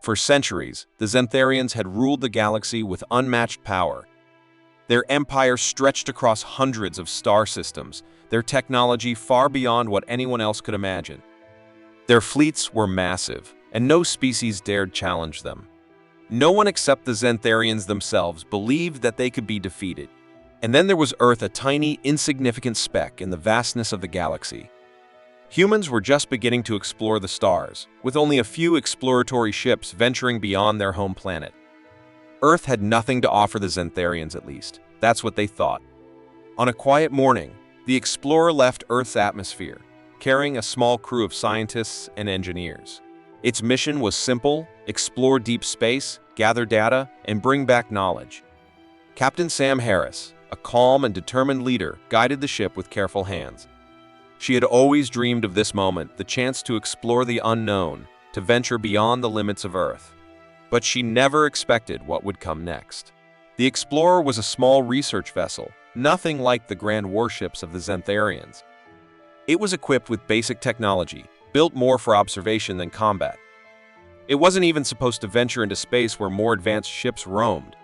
For centuries, the Xantharians had ruled the galaxy with unmatched power. Their empire stretched across hundreds of star systems, their technology far beyond what anyone else could imagine. Their fleets were massive, and no species dared challenge them. No one except the Xantharians themselves believed that they could be defeated. And then there was Earth, a tiny, insignificant speck in the vastness of the galaxy. Humans were just beginning to explore the stars, with only a few exploratory ships venturing beyond their home planet. Earth had nothing to offer the Xantharians, at least. That's what they thought. On a quiet morning, the explorer left Earth's atmosphere, carrying a small crew of scientists and engineers. Its mission was simple: explore deep space, gather data, and bring back knowledge. Captain Sam Harris, a calm and determined leader, guided the ship with careful hands. She had always dreamed of this moment, the chance to explore the unknown, to venture beyond the limits of Earth. But she never expected what would come next. The Explorer was a small research vessel, nothing like the grand warships of the Xantharians. It was equipped with basic technology, built more for observation than combat. It wasn't even supposed to venture into space where more advanced ships roamed.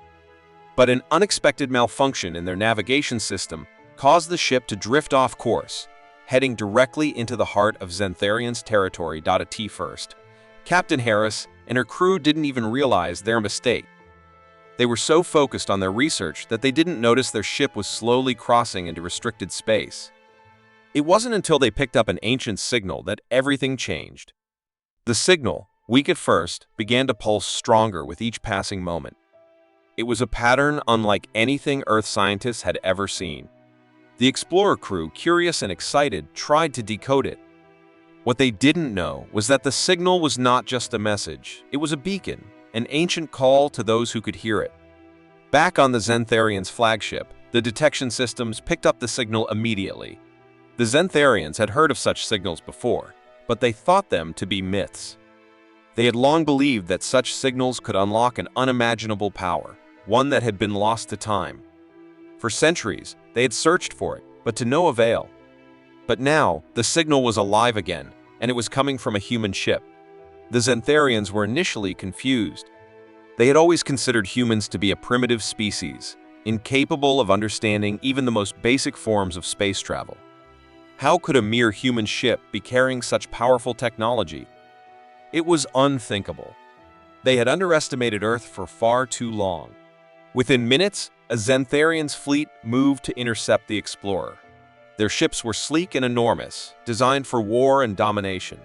But an unexpected malfunction in their navigation system caused the ship to drift off course, heading directly into the heart of Xantharians' territory. At first, Captain Harris and her crew didn't even realize their mistake. They were so focused on their research that they didn't notice their ship was slowly crossing into restricted space. It wasn't until they picked up an ancient signal that everything changed. The signal, weak at first, began to pulse stronger with each passing moment. It was a pattern unlike anything Earth scientists had ever seen. The Explorer crew, curious and excited, tried to decode it. What they didn't know was that the signal was not just a message, it was a beacon, an ancient call to those who could hear it. Back on the Xantharians' flagship, the detection systems picked up the signal immediately. The Xantharians had heard of such signals before, but they thought them to be myths. They had long believed that such signals could unlock an unimaginable power, one that had been lost to time. For centuries, they had searched for it, but to no avail. But now, the signal was alive again, and it was coming from a human ship. The Xantharians were initially confused. They had always considered humans to be a primitive species, incapable of understanding even the most basic forms of space travel. How could a mere human ship be carrying such powerful technology? It was unthinkable. They had underestimated Earth for far too long. Within minutes, a Xantharians' fleet moved to intercept the Explorer. Their ships were sleek and enormous, designed for war and domination.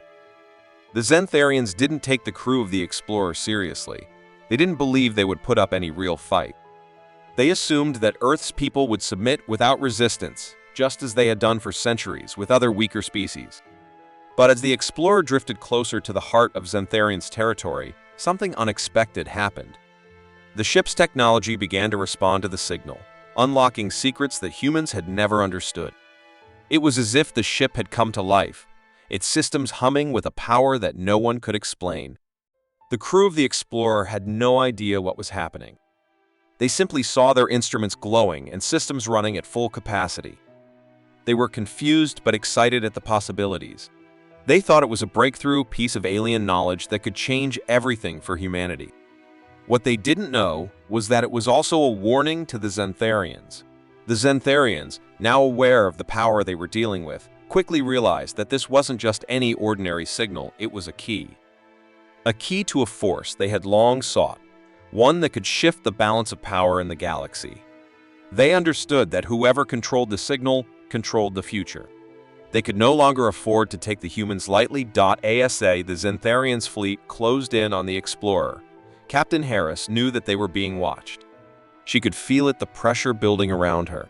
The Xantharians didn't take the crew of the Explorer seriously. They didn't believe they would put up any real fight. They assumed that Earth's people would submit without resistance, just as they had done for centuries with other weaker species. But as the Explorer drifted closer to the heart of Xantharians' territory, something unexpected happened. The ship's technology began to respond to the signal, unlocking secrets that humans had never understood. It was as if the ship had come to life, its systems humming with a power that no one could explain. The crew of the Explorer had no idea what was happening. They simply saw their instruments glowing and systems running at full capacity. They were confused but excited at the possibilities. They thought it was a breakthrough piece of alien knowledge that could change everything for humanity. What they didn't know was that it was also a warning to the Xantharians. The Xantharians, now aware of the power they were dealing with, quickly realized that this wasn't just any ordinary signal, it was a key. A key to a force they had long sought, one that could shift the balance of power in the galaxy. They understood that whoever controlled the signal controlled the future. They could no longer afford to take the humans lightly. ASA, the Xantharians' fleet closed in on the Explorer. Captain Harris knew that they were being watched. She could feel it, the pressure building around her.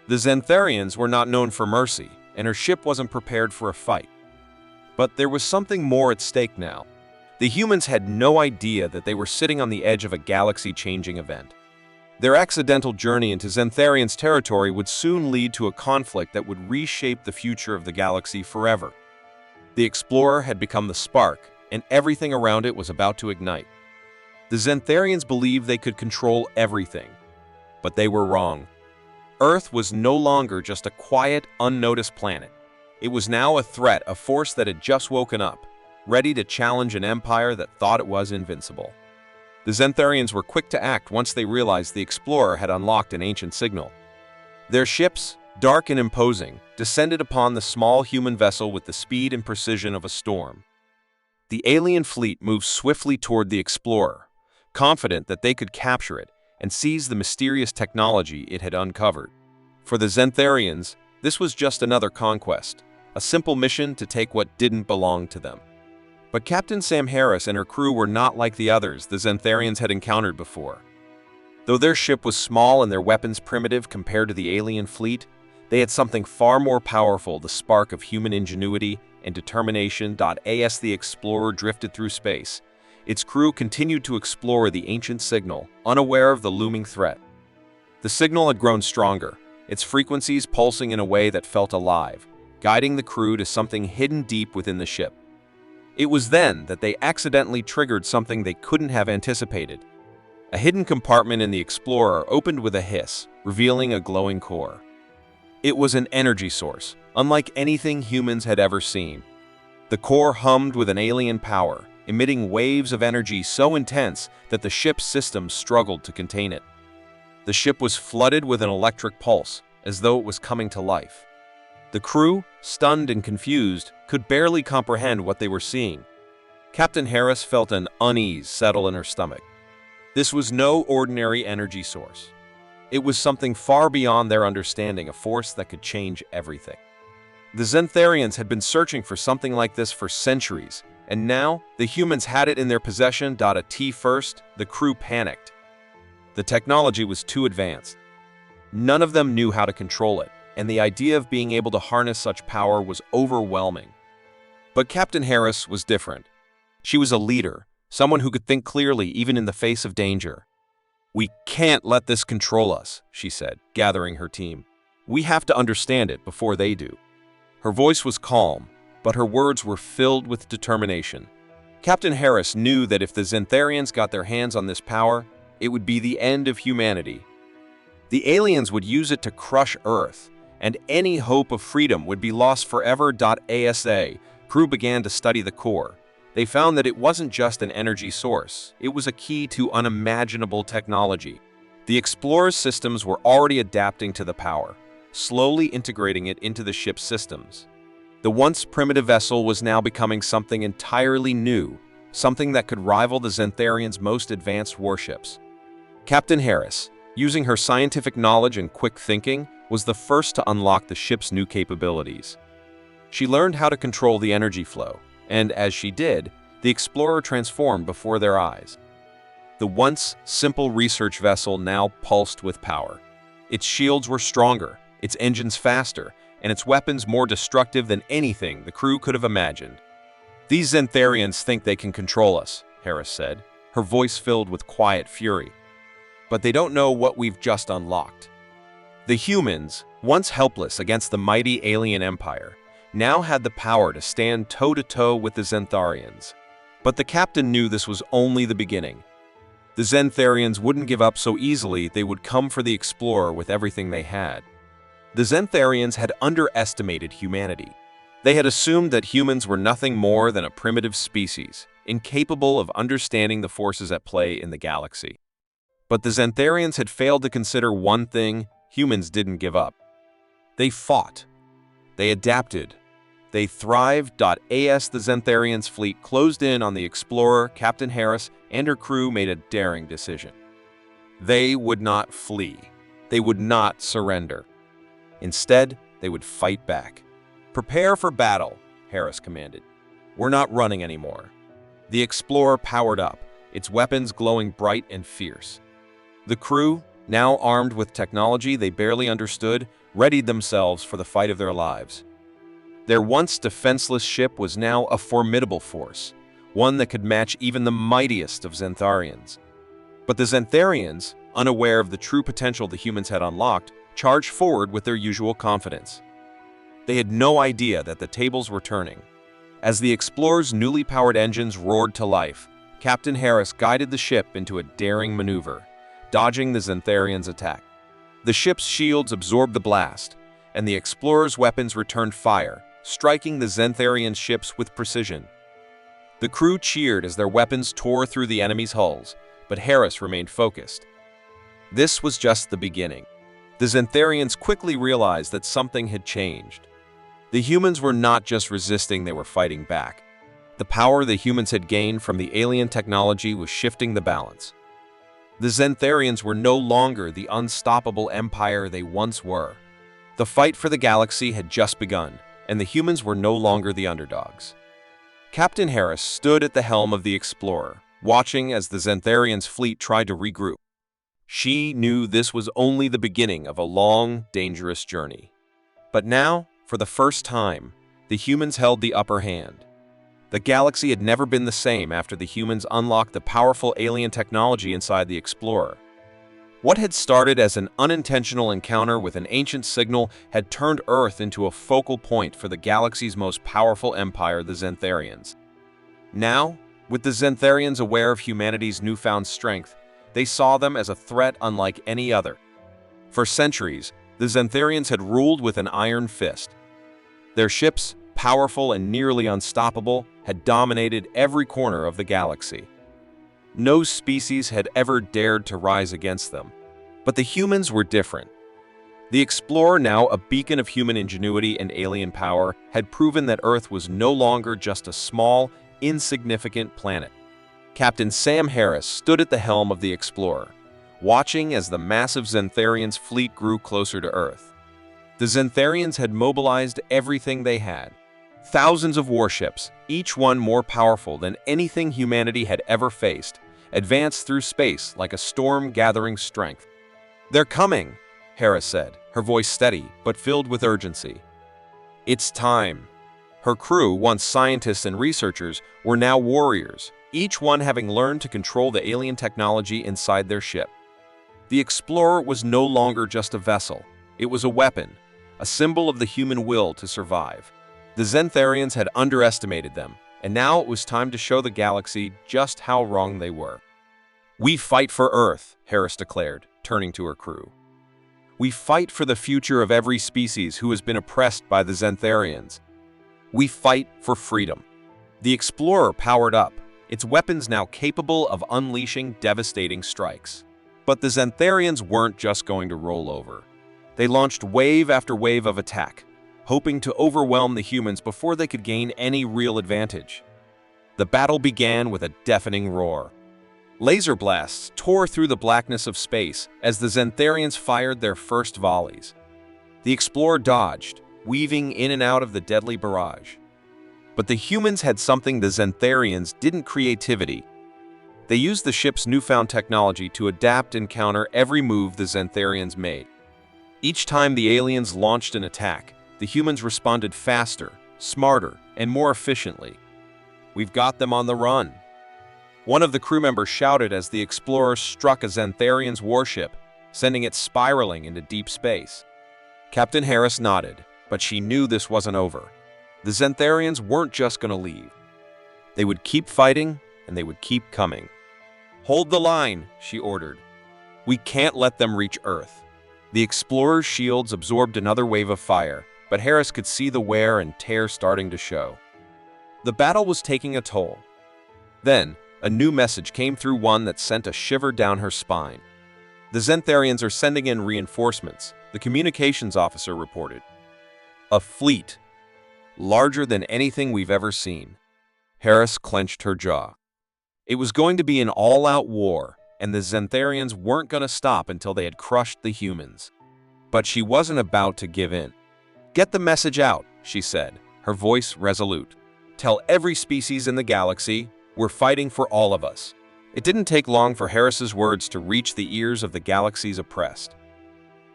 The Xantharians were not known for mercy, and her ship wasn't prepared for a fight. But there was something more at stake now. The humans had no idea that they were sitting on the edge of a galaxy-changing event. Their accidental journey into Xantharians' territory would soon lead to a conflict that would reshape the future of the galaxy forever. The Explorer had become the spark, and everything around it was about to ignite. The Xantharians believed they could control everything, but they were wrong. Earth was no longer just a quiet, unnoticed planet. It was now a threat, a force that had just woken up. ready to challenge an empire that thought it was invincible. The Xantharians were quick to act once they realized the explorer had unlocked an ancient signal. Their ships, dark and imposing, descended upon the small human vessel with the speed and precision of a storm. The alien fleet moved swiftly toward the explorer, confident that they could capture it and seize the mysterious technology it had uncovered. For the Xantharians, this was just another conquest, a simple mission to take what didn't belong to them. But Captain Sam Harris and her crew were not like the others the Xantharians had encountered before. Though their ship was small and their weapons primitive compared to the alien fleet, they had something far more powerful, the spark of human ingenuity and determination. As the explorer drifted through space, its crew continued to explore the ancient signal, unaware of the looming threat. The signal had grown stronger, its frequencies pulsing in a way that felt alive, guiding the crew to something hidden deep within the ship. It was then that they accidentally triggered something they couldn't have anticipated. A hidden compartment in the Explorer opened with a hiss, revealing a glowing core. It was an energy source, unlike anything humans had ever seen. The core hummed with an alien power, emitting waves of energy so intense that the ship's systems struggled to contain it. The ship was flooded with an electric pulse, as though it was coming to life. The crew, stunned and confused, could barely comprehend what they were seeing. Captain Harris felt an unease settle in her stomach. This was no ordinary energy source. It was something far beyond their understanding, a force that could change everything. The Xantharians had been searching for something like this for centuries, and now the humans had it in their possession. At first, the crew panicked. The technology was too advanced. None of them knew how to control it, and the idea of being able to harness such power was overwhelming. But Captain Harris was different. She was a leader, someone who could think clearly even in the face of danger. "We can't let this control us," she said, gathering her team. "We have to understand it before they do." Her voice was calm, but her words were filled with determination. Captain Harris knew that if the Xantharians got their hands on this power, it would be the end of humanity. The aliens would use it to crush Earth, and any hope of freedom would be lost forever. As crew began to study the core, they found that it wasn't just an energy source, it was a key to unimaginable technology. The Explorer's systems were already adapting to the power, slowly integrating it into the ship's systems. The once primitive vessel was now becoming something entirely new, something that could rival the Xantharians' most advanced warships. Captain Harris, using her scientific knowledge and quick thinking, was the first to unlock the ship's new capabilities. She learned how to control the energy flow, and as she did, the Explorer transformed before their eyes. The once simple research vessel now pulsed with power. Its shields were stronger, its engines faster, and its weapons more destructive than anything the crew could have imagined. "These Xantharians think they can control us," Harris said, her voice filled with quiet fury. "But they don't know what we've just unlocked." The humans, once helpless against the mighty alien empire, now had the power to stand toe-to-toe with the Xantharians. But the captain knew this was only the beginning. The Xantharians wouldn't give up so easily. They would come for the Explorer with everything they had. The Xantharians had underestimated humanity. They had assumed that humans were nothing more than a primitive species, incapable of understanding the forces at play in the galaxy. But the Xantharians had failed to consider one thing: humans didn't give up. They fought. They adapted. They thrived. As the Xantharians' fleet closed in on the Explorer, Captain Harris and her crew made a daring decision. They would not flee. They would not surrender. Instead, they would fight back. "Prepare for battle," Harris commanded. "We're not running anymore." The Explorer powered up, its weapons glowing bright and fierce. The crew, now armed with technology they barely understood, readied themselves for the fight of their lives. Their once defenseless ship was now a formidable force, one that could match even the mightiest of Xantharians. But the Xantharians, unaware of the true potential the humans had unlocked, charged forward with their usual confidence. They had no idea that the tables were turning. As the Explorer's newly powered engines roared to life, Captain Harris guided the ship into a daring maneuver, dodging the Xantharians' attack. The ship's shields absorbed the blast, and the Explorer's weapons returned fire, striking the Xantharian ships with precision. The crew cheered as their weapons tore through the enemy's hulls, but Harris remained focused. This was just the beginning. The Xantharians quickly realized that something had changed. The humans were not just resisting, they were fighting back. The power the humans had gained from the alien technology was shifting the balance. The Xantharians were no longer the unstoppable empire they once were. The fight for the galaxy had just begun, and the humans were no longer the underdogs. Captain Harris stood at the helm of the Explorer, watching as the Xantharians' fleet tried to regroup. She knew this was only the beginning of a long, dangerous journey. But now, for the first time, the humans held the upper hand. The galaxy had never been the same after the humans unlocked the powerful alien technology inside the Explorer. What had started as an unintentional encounter with an ancient signal had turned Earth into a focal point for the galaxy's most powerful empire, the Xantharians. Now, with the Xantharians aware of humanity's newfound strength, they saw them as a threat unlike any other. For centuries, the Xantharians had ruled with an iron fist. Their ships, powerful and nearly unstoppable, had dominated every corner of the galaxy. No species had ever dared to rise against them. But the humans were different. The Explorer, now a beacon of human ingenuity and alien power, had proven that Earth was no longer just a small, insignificant planet. Captain Sam Harris stood at the helm of the Explorer, watching as the massive Xantharians' fleet grew closer to Earth. The Xantharians had mobilized everything they had. Thousands of warships, each one more powerful than anything humanity had ever faced, advanced through space like a storm gathering strength. "They're coming," Harris said, her voice steady but filled with urgency. "It's time." Her crew, once scientists and researchers, were now warriors, each one having learned to control the alien technology inside their ship. The Explorer was no longer just a vessel. It was a weapon, a symbol of the human will to survive. The Xantharians had underestimated them, and now it was time to show the galaxy just how wrong they were. "We fight for Earth," Harris declared, turning to her crew. "We fight for the future of every species who has been oppressed by the Xantharians. We fight for freedom." The Explorer powered up, its weapons now capable of unleashing devastating strikes. But the Xantharians weren't just going to roll over. They launched wave after wave of attack, hoping to overwhelm the humans before they could gain any real advantage. The battle began with a deafening roar. Laser blasts tore through the blackness of space as the Xantharians fired their first volleys. The Explorer dodged, weaving in and out of the deadly barrage. But the humans had something the Xantharians didn't: creativity. They used the ship's newfound technology to adapt and counter every move the Xantharians made. Each time the aliens launched an attack, the humans responded faster, smarter, and more efficiently. "We've got them on the run," one of the crew members shouted as the Explorer struck a Xantharian's warship, sending it spiraling into deep space. Captain Harris nodded, but she knew this wasn't over. The Xantharians weren't just going to leave. They would keep fighting, and they would keep coming. "Hold the line," she ordered. "We can't let them reach Earth." The Explorer's shields absorbed another wave of fire, but Harris could see the wear and tear starting to show. The battle was taking a toll. Then, a new message came through, one that sent a shiver down her spine. "The Xantharians are sending in reinforcements," the communications officer reported. "A fleet, larger than anything we've ever seen." Harris clenched her jaw. It was going to be an all-out war, and the Xantharians weren't going to stop until they had crushed the humans. But she wasn't about to give in. "Get the message out," she said, her voice resolute. "Tell every species in the galaxy, we're fighting for all of us." It didn't take long for Harris's words to reach the ears of the galaxy's oppressed.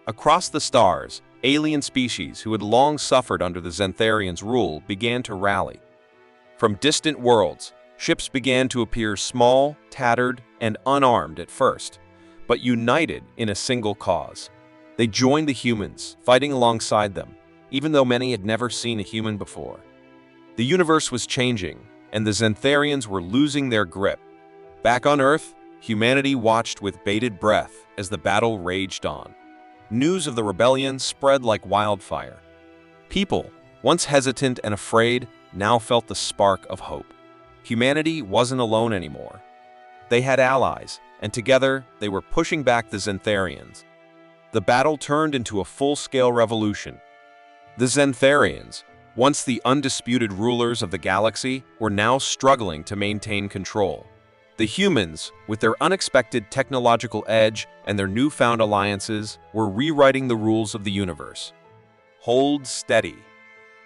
Across the stars, alien species who had long suffered under the Xantharians' rule began to rally. From distant worlds, ships began to appear, small, tattered, and unarmed at first, but united in a single cause. They joined the humans, fighting alongside them, even though many had never seen a human before. The universe was changing, and the Xantharians were losing their grip. Back on Earth, humanity watched with bated breath as the battle raged on. News of the rebellion spread like wildfire. People, once hesitant and afraid, now felt the spark of hope. Humanity wasn't alone anymore. They had allies, and together they were pushing back the Xantharians. The battle turned into a full-scale revolution. The Xantharians, once the undisputed rulers of the galaxy, were now struggling to maintain control. The humans, with their unexpected technological edge and their newfound alliances, were rewriting the rules of the universe. "Hold steady,"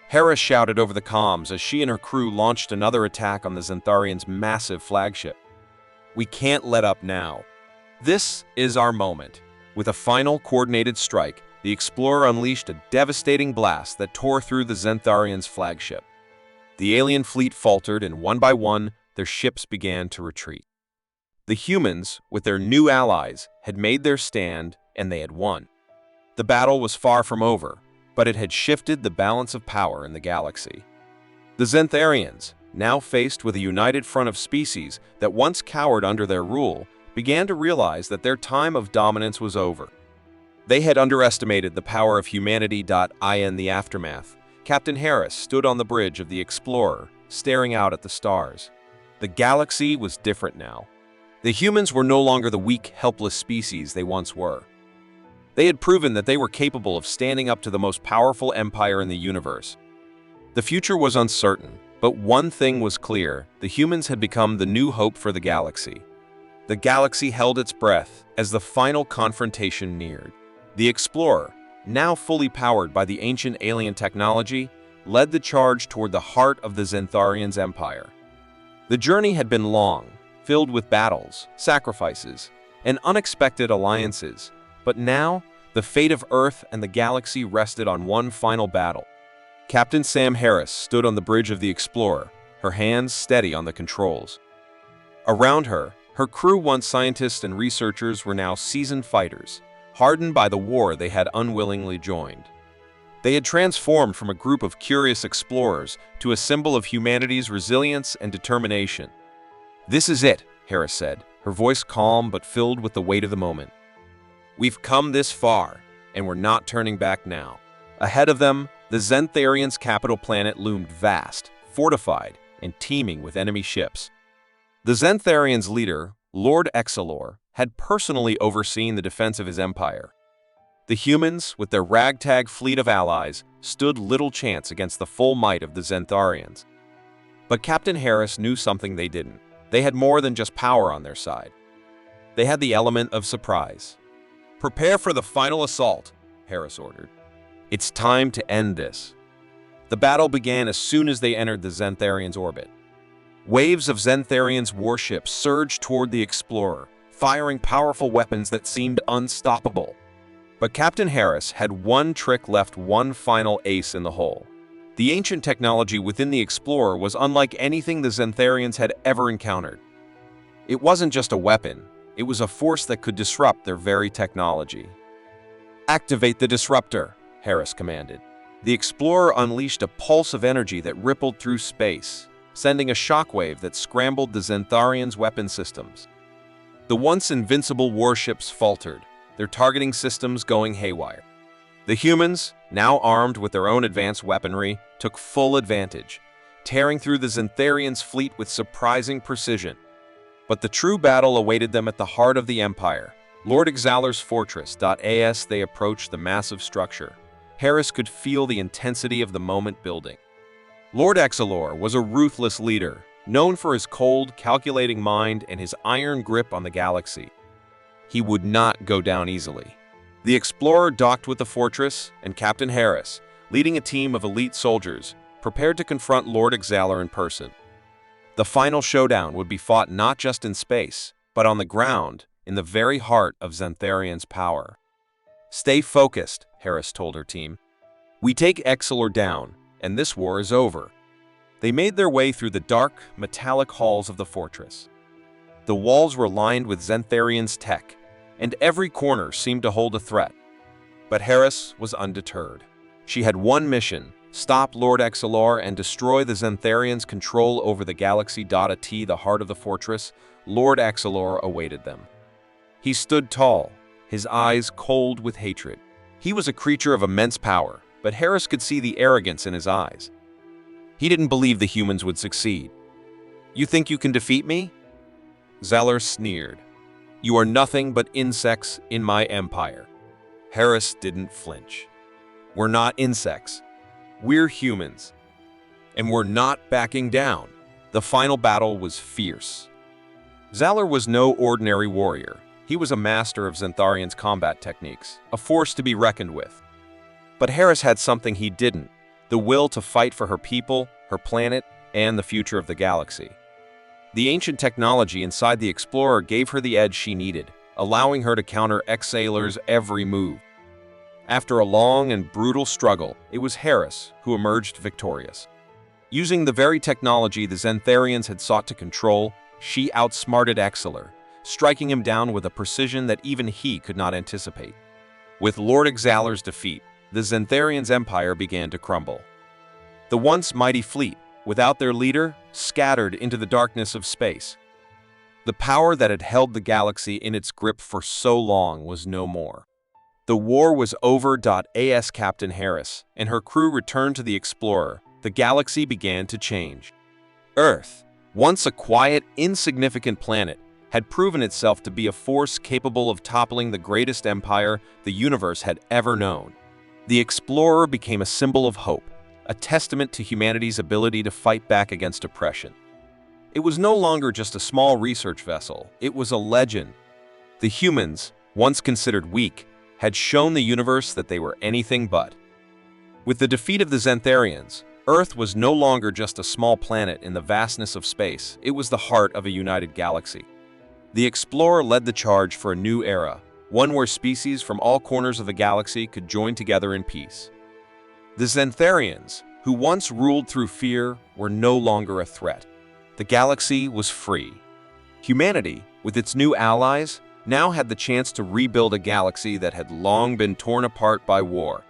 Hera shouted over the comms as she and her crew launched another attack on the Xantharians' massive flagship. "We can't let up now. This is our moment." With a final coordinated strike, the Explorer unleashed a devastating blast that tore through the Xantharians' flagship. The alien fleet faltered, and one by one, their ships began to retreat. The humans, with their new allies, had made their stand, and they had won. The battle was far from over, but it had shifted the balance of power in the galaxy. The Xantharians, now faced with a united front of species that once cowered under their rule, began to realize that their time of dominance was over. They had underestimated the power of humanity. In the aftermath, Captain Harris stood on the bridge of the Explorer, staring out at the stars. The galaxy was different now. The humans were no longer the weak, helpless species they once were. They had proven that they were capable of standing up to the most powerful empire in the universe. The future was uncertain, but one thing was clear: the humans had become the new hope for the galaxy. The galaxy held its breath as the final confrontation neared. The Explorer, now fully powered by the ancient alien technology, led the charge toward the heart of the Xantharians' empire. The journey had been long, filled with battles, sacrifices, and unexpected alliances, but now the fate of Earth and the galaxy rested on one final battle. Captain Sam Harris stood on the bridge of the Explorer, her hands steady on the controls. Around her, her crew, once scientists and researchers, were now seasoned fighters, hardened by the war they had unwillingly joined. They had transformed from a group of curious explorers to a symbol of humanity's resilience and determination. "This is it," Harris said, her voice calm but filled with the weight of the moment. "We've come this far, and we're not turning back now." Ahead of them, the Xantharians' capital planet loomed vast, fortified, and teeming with enemy ships. The Xantharians' leader, Lord Exalor, had personally overseen the defense of his empire. The humans, with their ragtag fleet of allies, stood little chance against the full might of the Xantharians. But Captain Harris knew something they didn't. They had more than just power on their side. They had the element of surprise. "Prepare for the final assault," Harris ordered. "It's time to end this." The battle began as soon as they entered the Xantharians' orbit. Waves of Xantharians' warships surged toward the Explorer, firing powerful weapons that seemed unstoppable. But Captain Harris had one trick left, one final ace in the hole. The ancient technology within the Explorer was unlike anything the Xantharians had ever encountered. It wasn't just a weapon, it was a force that could disrupt their very technology. "Activate the disruptor," Harris commanded. The Explorer unleashed a pulse of energy that rippled through space, sending a shockwave that scrambled the Xantharians' weapon systems. The once invincible warships faltered, their targeting systems going haywire. The humans, now armed with their own advanced weaponry, took full advantage, tearing through the Xantharians' fleet with surprising precision. But the true battle awaited them at the heart of the Empire, Lord Exalor's fortress. As they approached the massive structure, Harris could feel the intensity of the moment building. Lord Exalor was a ruthless leader, known for his cold, calculating mind and his iron grip on the galaxy. He would not go down easily. The Explorer docked with the fortress, and Captain Harris, leading a team of elite soldiers, prepared to confront Lord Exalor in person. The final showdown would be fought not just in space, but on the ground, in the very heart of Xantharians' power. "Stay focused," Harris told her team. "We take Exalor down, and this war is over." They made their way through the dark, metallic halls of the fortress. The walls were lined with Xantharians' tech, and every corner seemed to hold a threat. But Harris was undeterred. She had one mission: stop Lord Exalor and destroy the Xantharians' control over the galaxy. At the heart of the fortress, Lord Exalor awaited them. He stood tall, his eyes cold with hatred. He was a creature of immense power, but Harris could see the arrogance in his eyes. He didn't believe the humans would succeed. You think you can defeat me? Zeller sneered. You are nothing but insects in my empire. Harris didn't flinch. We're not insects. We're humans. And we're not backing down. The final battle was fierce. Zeller was no ordinary warrior. He was a master of Xantharian's combat techniques, a force to be reckoned with. But Harris had something he didn't, the will to fight for her people, her planet, and the future of the galaxy. The ancient technology inside the Explorer gave her the edge she needed, allowing her to counter X-Sailor's every move. After a long and brutal struggle, it was Harris who emerged victorious. Using the very technology the Xantharians had sought to control, she outsmarted Exeler, striking him down with a precision that even he could not anticipate. With Lord Exaler's defeat, the Xantharians' empire began to crumble. The once mighty fleet, without their leader, scattered into the darkness of space. The power that had held the galaxy in its grip for so long was no more. The war was over. As Captain Harris and her crew returned to the Explorer, the galaxy began to change. Earth, once a quiet, insignificant planet, had proven itself to be a force capable of toppling the greatest empire the universe had ever known. The Explorer became a symbol of hope, a testament to humanity's ability to fight back against oppression. It was no longer just a small research vessel, it was a legend. The humans, once considered weak, had shown the universe that they were anything but. With the defeat of the Xantharians, Earth was no longer just a small planet in the vastness of space, it was the heart of a united galaxy. The Explorer led the charge for a new era, one where species from all corners of the galaxy could join together in peace. The Xantharians, who once ruled through fear, were no longer a threat. The galaxy was free. Humanity, with its new allies, now had the chance to rebuild a galaxy that had long been torn apart by war.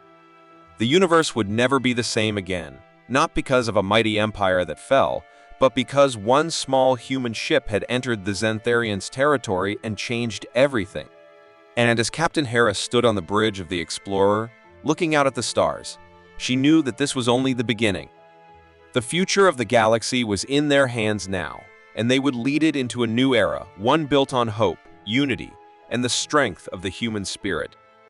The universe would never be the same again, not because of a mighty empire that fell, but because one small human ship had entered the Xantharians' territory and changed everything. And as Captain Harris stood on the bridge of the Explorer, looking out at the stars, she knew that this was only the beginning. The future of the galaxy was in their hands now, and they would lead it into a new era, one built on hope, unity, and the strength of the human spirit.